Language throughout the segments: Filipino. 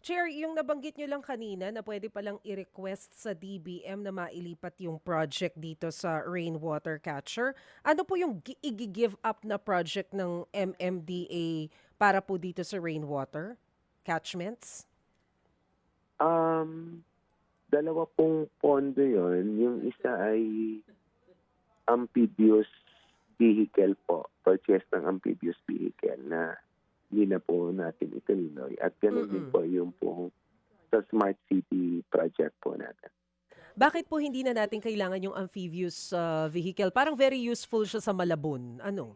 Chair, yung nabanggit nyo lang kanina na pwede palang i-request sa DBM na mailipat yung project dito sa rainwater catcher. Ano po yung i-give up na project ng MMDA para po dito sa rainwater catchments? Um, Dalawa pong pondo yon. Yung isa ay amphibious vehicle po, purchase ng amphibious vehicle na hindi na po natin ituloy. At ganoon din Mm. po yung po sa Smart City project po natin. Bakit po hindi na natin kailangan yung amphibious vehicle? Parang very useful siya sa Malabon. Ano?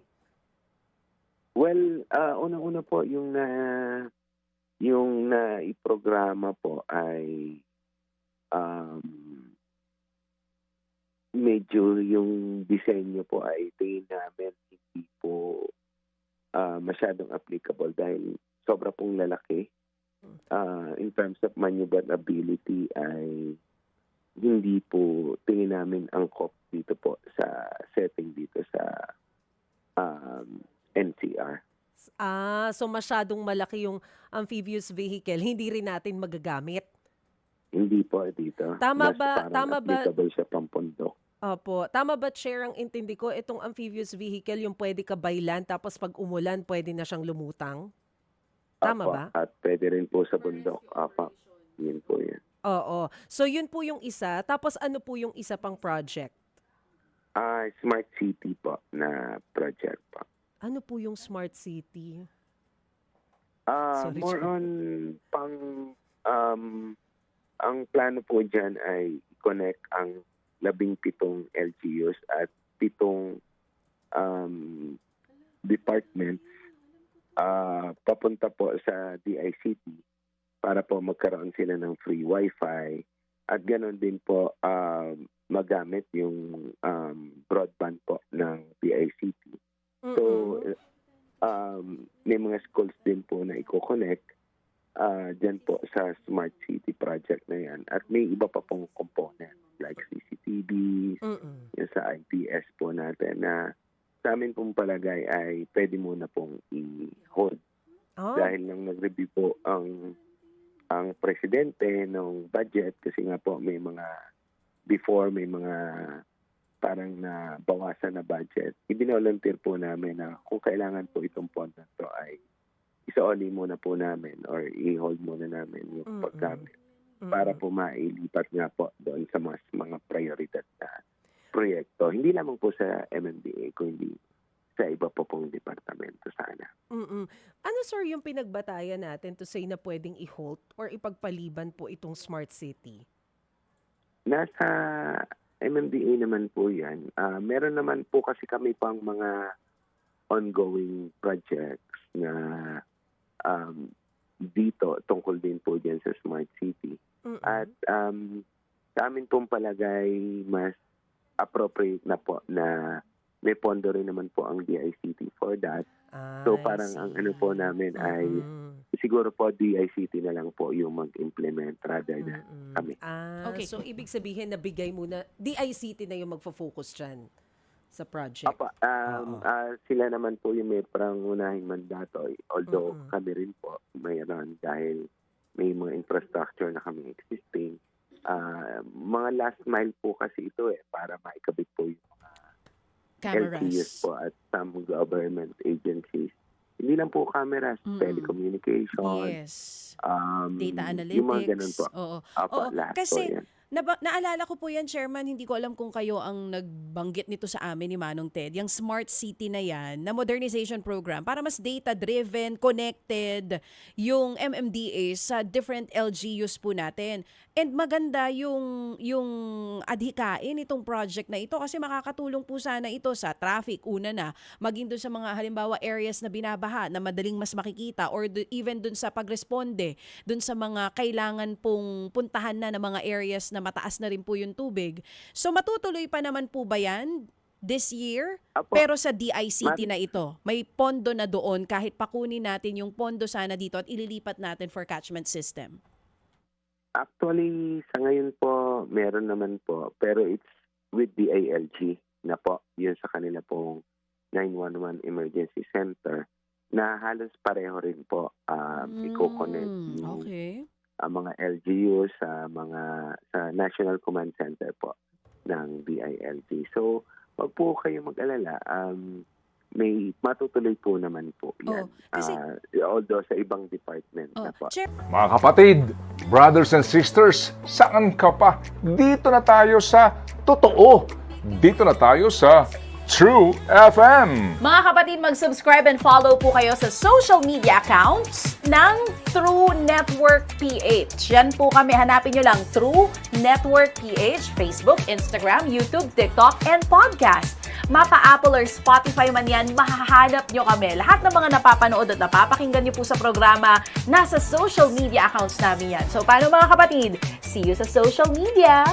Well, unang-una po yung naiprograma po ay um, medyo yung disenyo po ay tingin namin hindi po masyadong applicable dahil sobra pong lalaki. In terms of maneuverability ay hindi po tingin namin angkop dito po sa setting dito sa NCR. So masyadong malaki yung amphibious vehicle, hindi rin natin magagamit. Hindi po dito. Tama Mas ba, parang tama ba, applicable siya pampundok. opo, tama ba, Chair, ang intindi ko, itong amphibious vehicle yung pwede ka by land tapos pag umulan pwede na siyang lumutang? Tama Apo. ba? At pwede rin po sa bundok. Apo. Yun po yan. Oo. So yun po yung isa. Tapos ano po yung isa pang project? Smart City po na project po. Ano po yung smart city? Sorry, More Chair. on pang um, ang plano po dyan ay connect ang 17 LGUs at 7 um, departments papunta po sa DICT para po magkaroon sila ng free wifi at ganoon din po magamit yung broadband po ng DICT. So, Mm-mm. may mga schools din po na i-connect dyan po sa Smart City project na yan. At may iba pa pong component like CCTV, Mm-mm. yung sa IPS po natin na sa amin pong palagay ay pwede muna pong i-hold. Ah, Dahil nang nag-review po ang presidente ng budget kasi nga po may mga before may mga parang na bawasan na budget. I-volunteer po namin na kung kailangan po itong pondo na to ay isaoli muna po namin or i-hold muna namin yung mm-mm. paggamit Mm-mm. para po mailipat nga po doon sa mga prioridad na proyekto. Hindi lamang po sa MMDA, kundi sa iba po pong departamento sana. Mm-mm. Ano, sir, yung pinagbatayan natin to say na pwedeng i-halt or ipagpaliban po itong smart city? Nasa MMDA naman po yan. Meron naman po kasi kami pang mga ongoing projects na dito tungkol din po dyan sa Smart City. Mm-mm. At sa amin pong palagay, mas appropriate na po na may pondo rin naman po ang DICT for that. So I parang ang ano po see. namin ay Mm-mm. siguro po DICT na lang po yung mag-implement rather than Mm-mm. kami. Okay. So ibig sabihin na bigay muna, DICT na yung magfo-focus dyan sa project. Apa, Oo. sila naman po yung may unahing mandato. Although Mm-mm. kami rin po mayroon dahil may mga infrastructure na kami existing. Mga last mile po kasi ito para maikabit po yung LTUs Cameras. po at some government agencies. Hindi lang po cameras, telecommunication, Yes. Data yung mga ganun analytics. po. Oo. Apa, Oo. lahat po Kasi yan. naalala ko po yan, Chairman, hindi ko alam kung kayo ang nagbanggit nito sa amin ni Manong Ted. Yung Smart City na yan, na modernization program, para mas data-driven, connected yung MMDA sa different LGUs po natin. And maganda yung adhikain itong project na ito kasi makakatulong po sana ito sa traffic, una na, maging dun sa mga halimbawa areas na binabaha na madaling mas makikita or even dun sa pagresponde, dun sa mga kailangan pong puntahan na ng mga areas na mataas na rin po yung tubig. So matutuloy pa naman po ba yan this year? Apo, Pero sa DICT ma'am, na ito, may pondo na doon kahit pakunin natin yung pondo sana dito at ililipat natin for catchment system. actually, sa ngayon po, meron naman po. Pero it's with the ALG na po. Yun sa kanila pong 911 Emergency Center na halos pareho rin po i-connect yung Okay. mga LGU sa National Command Center po ng DILG. So, wag po kayo mag-alala. May matutuloy po naman po yan. Although sa ibang department na po. Mga kapatid, brothers and sisters, saan ka pa? Dito na tayo sa totoo. Dito na tayo sa True FM. Mga kapatid, mag-subscribe and follow po kayo sa social media accounts ng True Network PH. Yan po kami. Hanapin nyo lang True Network PH, Facebook, Instagram, YouTube, TikTok, and podcast. Mapa Apple or Spotify man yan, mahahanap nyo kami. Lahat ng mga napapanood at napapakinggan nyo po sa programa, nasa social media accounts namin yan. So, paano mga kapatid? See you sa social media!